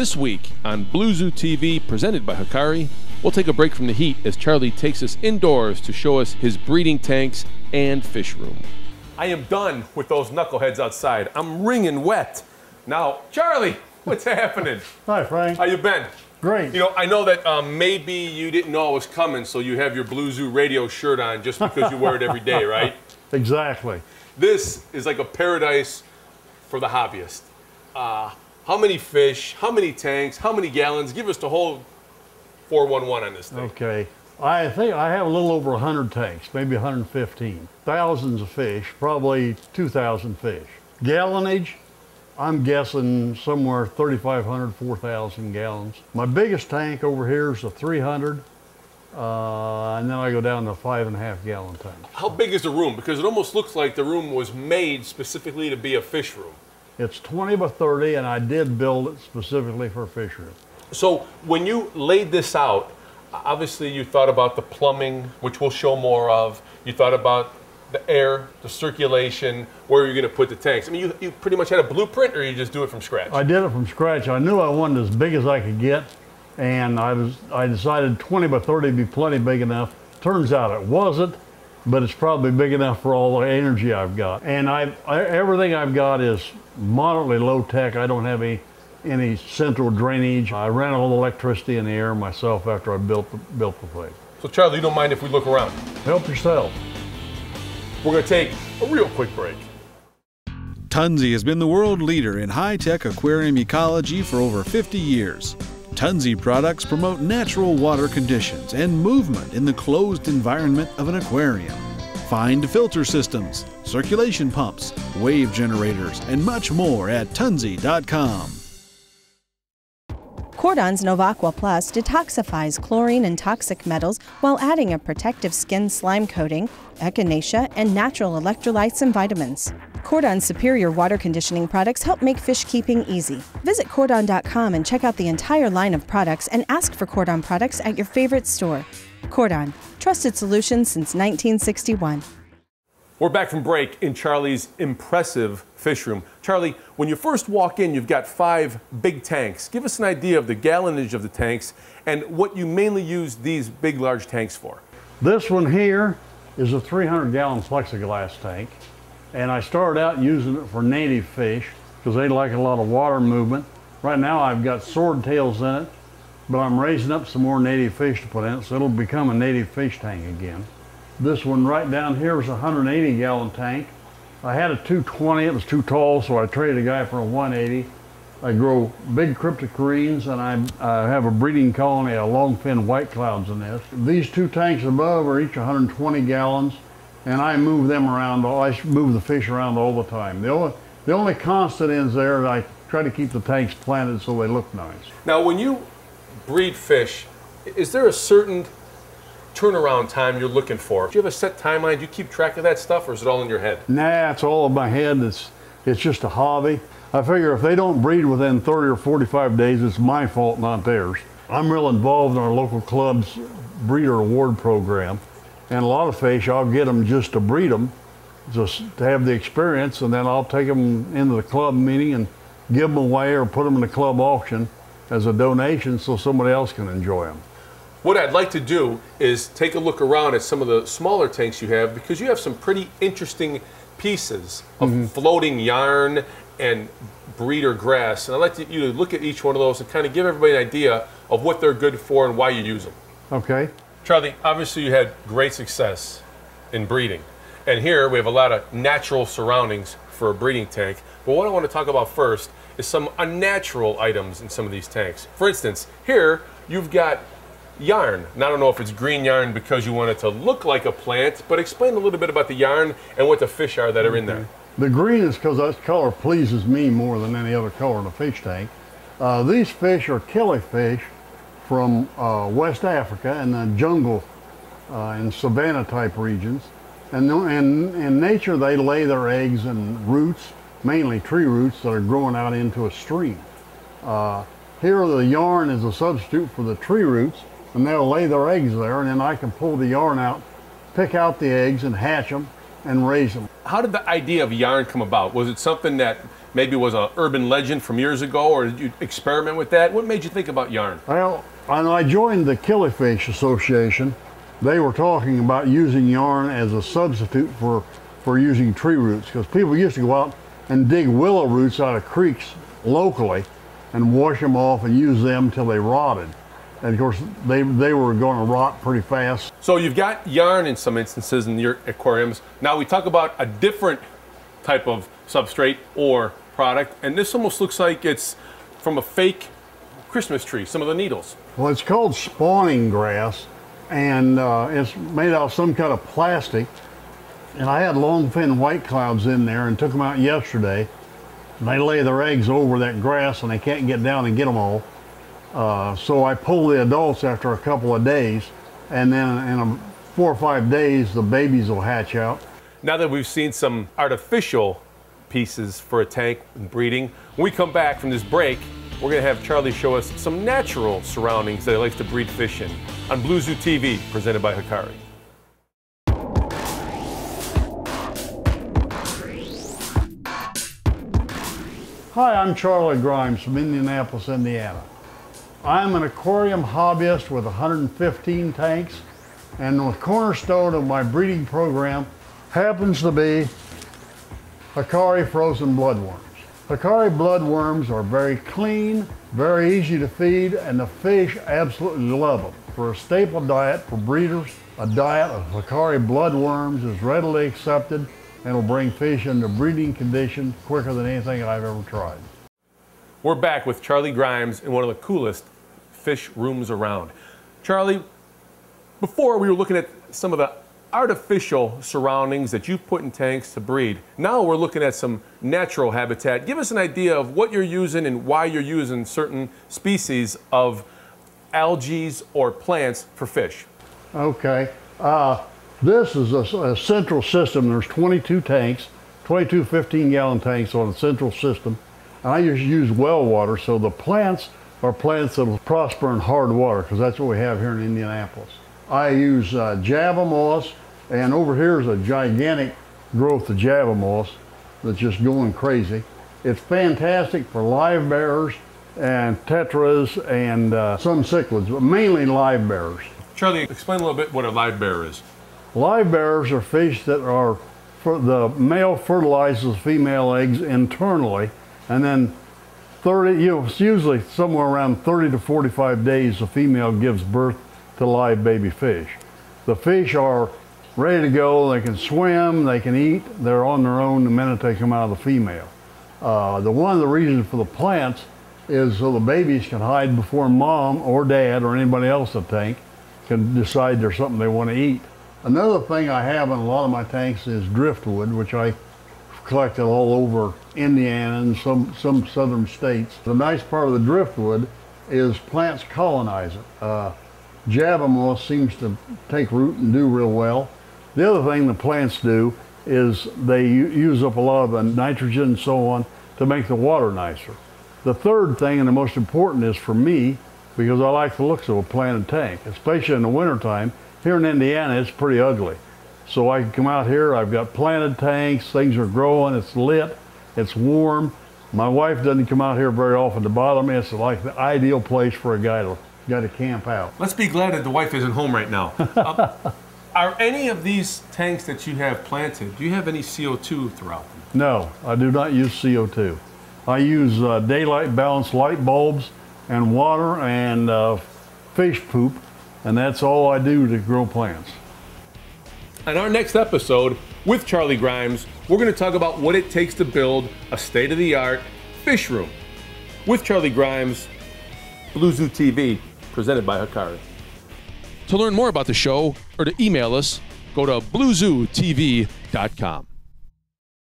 This week on Blue Zoo TV, presented by Hikari, we'll take a break from the heat as Charlie takes us indoors to show us his breeding tanks and fish room. I am done with those knuckleheads outside. I'm wringing wet. Now, Charlie, what's happening? Hi, Frank. How you been? Great. You know, I know that maybe you didn't know I was coming, so you have your Blue Zoo radio shirt on just because you wear it every day, right? Exactly. This is like a paradise for the hobbyist. How many fish, how many tanks, how many gallons? Give us the whole 411 on this thing. Okay. I think I have a little over 100 tanks, maybe 115. Thousands of fish, probably 2,000 fish. Gallonage, I'm guessing somewhere 3,500, 4,000 gallons. My biggest tank over here is a 300, and then I go down to 5.5 gallon tanks. How big is the room? Because it almost looks like the room was made specifically to be a fish room. It's 20 by 30, and I did build it specifically for a fish room. So when you laid this out, obviously you thought about the plumbing, which we'll show more of. You thought about the air, the circulation, where you're going to put the tanks. I mean, you pretty much had a blueprint, or you just do it from scratch? I did it from scratch. I knew I wanted as big as I could get, and I decided 20 by 30 would be plenty big enough. Turns out it wasn't, but it's probably big enough for all the energy I've got. And everything I've got is moderately low tech. I don't have any central drainage. I ran all the electricity in the air myself after I built the thing. So Charlie, you don't mind if we look around? Help yourself. We're going to take a real quick break. Tunze has been the world leader in high-tech aquarium ecology for over 50 years. Tunze products promote natural water conditions and movement in the closed environment of an aquarium. Find filter systems, circulation pumps, wave generators, and much more at tunze.com. Cordon's Novaqua Plus detoxifies chlorine and toxic metals while adding a protective skin slime coating, echinacea, and natural electrolytes and vitamins. Cordon's superior water conditioning products help make fish keeping easy. Visit Cordon.com and check out the entire line of products and ask for Cordon products at your favorite store. Cordon, trusted solutions since 1961. We're back from break in Charlie's impressive fish room. Charlie, when you first walk in, you've got 5 big tanks. Give us an idea of the gallonage of the tanks and what you mainly use these big, large tanks for. This one here is a 300-gallon plexiglass tank, and I started out using it for native fish because they like a lot of water movement. Right now I've got swordtails in it, but I'm raising up some more native fish to put in it, so it'll become a native fish tank again. This one right down here is a 180-gallon tank. I had a 220, it was too tall, so I traded a guy for a 180. I grow big cryptocoreans, and I have a breeding colony of long-fin white clouds in this. These 2 tanks above are each 120 gallons, and I move them around. I move the fish around all the time. The only constant is there, I try to keep the tanks planted so they look nice. Now, when you breed fish, is there a certain turnaround time you're looking for? Do you have a set timeline? Do you keep track of that stuff, or is it all in your head? Nah, it's all in my head. It's just a hobby. I figure if they don't breed within 30 or 45 days, it's my fault, not theirs. I'm real involved in our local club's breeder award program, and a lot of fish, I'll get them just to breed them, just to have the experience, and then I'll take them into the club meeting and give them away or put them in the club auction as a donation so somebody else can enjoy them. What I'd like to do is take a look around at some of the smaller tanks you have, because you have some pretty interesting pieces of floating yarn and breeder grass. And I'd like you to look at each one of those and kind of give everybody an idea of what they're good for and why you use them. Okay. Charlie, obviously you had great success in breeding. And here we have a lot of natural surroundings for a breeding tank. But what I want to talk about first is some unnatural items in some of these tanks. For instance, here you've got yarn. And I don't know if it's green yarn because you want it to look like a plant, but explain a little bit about the yarn and what the fish are that are in there. The green is because that color pleases me more than any other color in a fish tank. These fish are killifish from West Africa and the jungle and savanna type regions. And in nature they lay their eggs in roots, mainly tree roots that are growing out into a stream. Here the yarn is a substitute for the tree roots, and they'll lay their eggs there, and then I can pull the yarn out, pick out the eggs and hatch them and raise them. How did the idea of yarn come about? Was it something that maybe was an urban legend from years ago, or did you experiment with that? What made you think about yarn? Well, I joined the Killifish Association. They were talking about using yarn as a substitute for using tree roots, because people used to go out and dig willow roots out of creeks locally and wash them off and use them till they rotted. And of course, they were going to rot pretty fast. So you've got yarn in some instances in your aquariums. Now we talk about a different type of substrate or product, and this almost looks like it's from a fake Christmas tree, some of the needles. Well, it's called spawning grass, and it's made out of some kind of plastic. And I had long-fin white clouds in there and took them out yesterday. And they lay their eggs over that grass and they can't get down and get them all. So I pull the adults after a couple of days, and then in 4 or 5 days the babies will hatch out. Now that we've seen some artificial pieces for a tank and breeding, when we come back from this break, we're going to have Charley show us some natural surroundings that he likes to breed fish in on Blue Zoo TV, presented by Hikari. Hi, I'm Charley Grimes from Indianapolis, Indiana. I'm an aquarium hobbyist with 115 tanks, and the cornerstone of my breeding program happens to be Hikari frozen bloodworms. Hikari bloodworms are very clean, very easy to feed, and the fish absolutely love them. For a staple diet for breeders, a diet of Hikari bloodworms is readily accepted and will bring fish into breeding condition quicker than anything I've ever tried. We're back with Charley Grimes in one of the coolest fish rooms around. Charley, before we were looking at some of the artificial surroundings that you've put in tanks to breed. Now we're looking at some natural habitat. Give us an idea of what you're using and why you're using certain species of algae or plants for fish. Okay. This is a central system. There's 22 tanks, 22 15-gallon tanks on a central system. And I just use well water, so the plants are plants that will prosper in hard water, because that's what we have here in Indianapolis. I use Java moss, and over here is a gigantic growth of Java moss that's just going crazy. It's fantastic for live bearers and tetras and some cichlids, but mainly live bearers. Charley, explain a little bit what a live bearer is. Live bearers are fish that are, the male fertilizes female eggs internally, and then it's usually somewhere around 30 to 45 days the female gives birth to live baby fish. The fish are ready to go, they can swim, they can eat, they're on their own the minute they come out of the female. One of the reasons for the plants is so the babies can hide before mom or dad or anybody else in the tank can decide there's something they want to eat. Another thing I have in a lot of my tanks is driftwood, which I collected all over Indiana and some southern states. The nice part of the driftwood is plants colonize it. Java moss seems to take root and do real well. The other thing the plants do is they use up a lot of the nitrogen and so on to make the water nicer. The third thing, and the most important, is for me, because I like the looks of a planted tank, especially in the wintertime. Here in Indiana, it's pretty ugly. So I can come out here, I've got planted tanks, things are growing, it's lit, it's warm. My wife doesn't come out here very often to bother me. It's like the ideal place for a guy to camp out. Let's be glad that the wife isn't home right now. Are any of these tanks that you have planted, do you have any CO2 throughout them? No, I do not use CO2. I use daylight balanced light bulbs and water and fish poop, and that's all I do to grow plants. On our next episode with Charley Grimes, we're going to talk about what it takes to build a state-of-the-art fish room. With Charley Grimes, Blue Zoo TV, presented by Hikari. To learn more about the show or to email us, go to bluezootv.com.